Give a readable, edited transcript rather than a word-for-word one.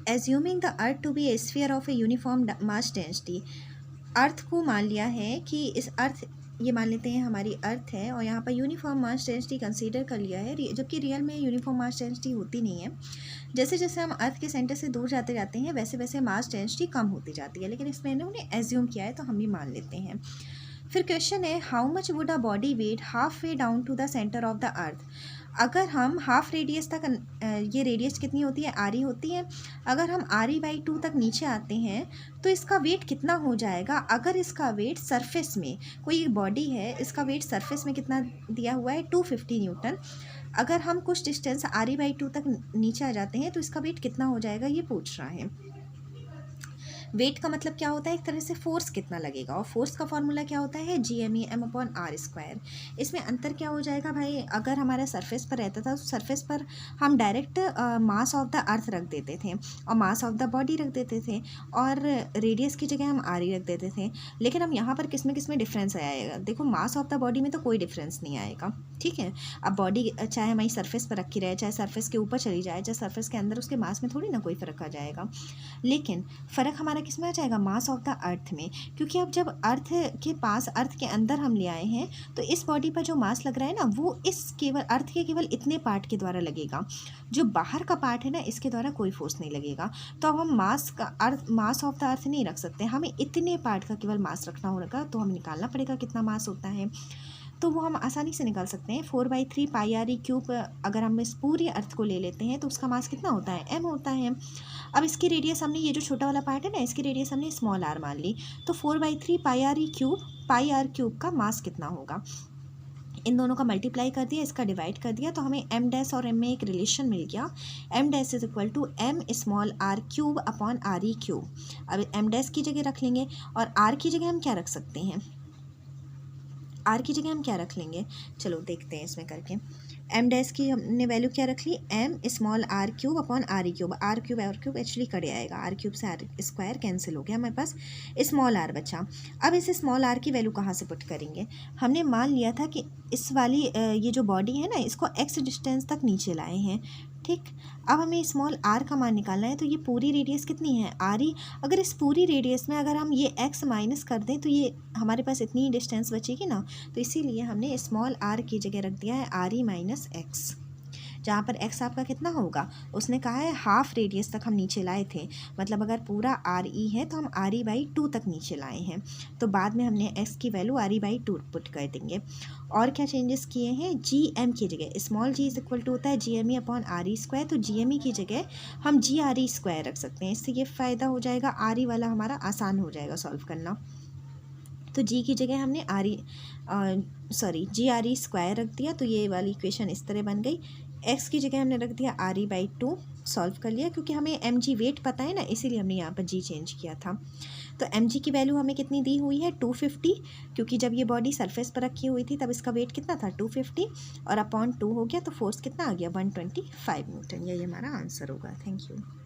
Assuming the earth to be a sphere of a uniform mass density, earth को मान लिया है कि इस अर्थ, ये मान लेते हैं हमारी अर्थ है और यहाँ पर यूनिफॉर्म मास डेंसिटी कंसीडर कर लिया है, जबकि रियल में यूनिफॉर्म मास डेंसिटी होती नहीं है। जैसे जैसे हम अर्थ के सेंटर से दूर जाते जाते हैं वैसे वैसे मास डेंसिटी कम होती जाती है, लेकिन इसमें इन्होंने एज्यूम किया है तो हम भी मान लेते हैं। फिर क्वेश्चन है, how much would a body weight half way down to the centre of the earth. अगर हम हाफ रेडियस तक, ये रेडियस कितनी होती है, आर ई होती है, अगर हम आर ई बाई 2 तक नीचे आते हैं तो इसका वेट कितना हो जाएगा। अगर इसका वेट सरफेस में, कोई बॉडी है इसका वेट सरफेस में कितना दिया हुआ है 250 न्यूटन, अगर हम कुछ डिस्टेंस आर ई बाई 2 तक नीचे आ जाते हैं तो इसका वेट कितना हो जाएगा, ये पूछ रहा है। वेट का मतलब क्या होता है, एक तरह से फोर्स कितना लगेगा, और फोर्स का फॉर्मूला क्या होता है, GME m/r²। इसमें अंतर क्या हो जाएगा भाई, अगर हमारा सरफेस पर रहता था तो सरफेस पर हम डायरेक्ट मास ऑफ द अर्थ रख देते थे और मास ऑफ द बॉडी रख देते थे, और रेडियस की जगह हम आर रख देते थे। लेकिन अब यहाँ पर किस में डिफरेंस आएगा, देखो मास ऑफ द बॉडी में तो कोई डिफरेंस नहीं आएगा, ठीक है। अब बॉडी चाहे हमारी सरफेस पर रखी रहे, चाहे सरफेस के ऊपर चली जाए, चाहे सरफेस के अंदर, उसके मास में थोड़ी ना कोई फ़र्क आ जाएगा। लेकिन फ़र्क हमारा किस में आ जाएगा, मास ऑफ द अर्थ में, क्योंकि अब जब अर्थ के पास, अर्थ के अंदर हम ले आए हैं तो इस बॉडी पर जो मास लग रहा है ना, वो इस केवल अर्थ के केवल इतने पार्ट के द्वारा लगेगा, जो बाहर का पार्ट है ना इसके द्वारा कोई फोर्स नहीं लगेगा। तो अब हम मास ऑफ द अर्थ नहीं रख सकते, हमें इतने पार्ट का केवल मास रखना होगा, तो हमें निकालना पड़ेगा कितना मास होता है। तो वो हम आसानी से निकाल सकते हैं, 4/3 πre³ अगर हम इस पूरी अर्थ को ले लेते हैं तो उसका मास कितना होता है, m होता है। अब इसकी रेडियस हमने, ये जो छोटा वाला पार्ट है ना, इसकी रेडियस हमने स्मॉल r मान ली, तो 4/3 πr³ का मास कितना होगा, इन दोनों का मल्टीप्लाई कर दिया, इसका डिवाइड कर दिया, तो हमें m डैश और m में एक रिलेशन मिल गया, m dash is equal to m/r³ अब m डैश की जगह रख लेंगे और r की जगह हम क्या रख सकते हैं, आर की जगह हम क्या रख लेंगे, चलो देखते हैं इसमें करके। एम डैश की हमने वैल्यू क्या रख ली, m/r³ r³ एक्चुअली कड़े आएगा, r³ से r² कैंसिल हो गया, हमारे पास स्मॉल r बचा। अब इस स्मॉल r की वैल्यू कहाँ से पुट करेंगे, हमने मान लिया था कि इस वाली ये जो बॉडी है ना, इसको x डिस्टेंस तक नीचे लाए हैं, ठीक। अब हमें स्मॉल r का मान निकालना है, तो ये पूरी रेडियस कितनी है, r ही। अगर इस पूरी रेडियस में अगर हम ये x माइनस कर दें तो ये हमारे पास इतनी ही डिस्टेंस बचेगी ना, तो इसीलिए हमने स्मॉल r की जगह रख दिया है r e माइनस x, जहाँ पर x आपका कितना होगा, उसने कहा है हाफ रेडियस तक हम नीचे लाए थे, मतलब अगर पूरा आर ई है तो हम आर ई बाई 2 तक नीचे लाए हैं, तो बाद में हमने x की value R E by 2 put कर देंगे। और क्या चेंजेस किए हैं, जी एम की जगह small g is equal to होता है GME/r², तो GME की जगह हम GRE² रख सकते हैं, इससे ये फ़ायदा हो जाएगा, आर ई वाला हमारा आसान हो जाएगा सॉल्व करना। तो g की जगह हमने GRE² रख दिया, तो ये वाली इक्वेशन इस तरह बन गई। x की जगह हमने रख दिया RE/2, सॉल्व कर लिया, क्योंकि हमें mg वेट पता है ना, इसीलिए हमने यहाँ पर g चेंज किया था। तो mg की वैल्यू हमें कितनी दी हुई है, 250, क्योंकि जब ये बॉडी सरफेस पर रखी हुई थी तब इसका वेट कितना था 250, और अपॉन 2 हो गया, तो फोर्स कितना आ गया 125 न्यूटन। यही हमारा आंसर होगा। Thank you.